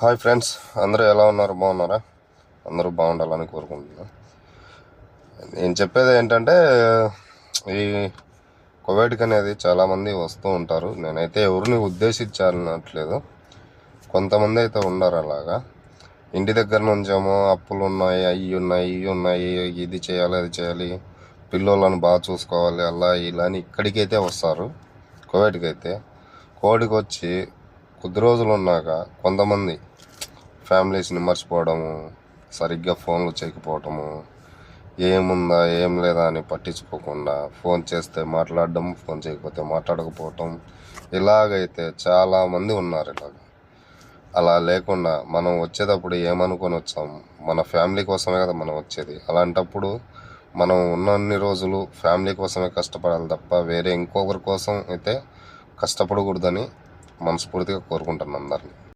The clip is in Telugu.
హాయ్ ఫ్రెండ్స్, అందరూ ఎలా ఉన్నారు? బాగున్నారా? అందరూ బాగుండాలని కోరుకుంటున్నాను. నేను చెప్పేది ఏంటంటే, ఈ కోవిడ్కి అనేది చాలామంది వస్తూ ఉంటారు. నేనైతే ఎవరిని ఉద్దేశించాలనట్లేదు, కొంతమంది అయితే ఉన్నారు అలాగా. ఇంటి దగ్గర నుంచేమో అప్పులు ఉన్నాయి, అవి ఉన్నాయి, ఇవి ఉన్నాయి, ఇది చేయాలి, అది చేయాలి, పిల్లోళ్ళని బాగా చూసుకోవాలి, అలా ఇలా అని ఇక్కడికైతే వస్తారు. కోవిడ్కి వచ్చి కొద్ది రోజులు ఉన్నాక కొంతమంది ఫ్యామిలీస్ని మర్చిపోవడము, సరిగ్గా ఫోన్లు చేయకపోవటము, ఏముందా ఏం లేదా అని పట్టించుకోకుండా ఫోన్ చేస్తే మాట్లాడడం, ఫోన్ చేయకపోతే మాట్లాడకపోవటం, ఇలాగైతే చాలామంది ఉన్నారు. అలా లేకుండా మనం వచ్చేటప్పుడు ఏమనుకొని వచ్చాం? మన ఫ్యామిలీ కోసమే కదా మనం వచ్చేది. అలాంటప్పుడు మనం ఉన్నన్ని రోజులు ఫ్యామిలీ కోసమే కష్టపడాలి తప్ప వేరే ఇంకొకరి కోసం అయితే కష్టపడకూడదని మనస్ఫూర్తిగా కోరుకుంటున్నాను అందరినీ.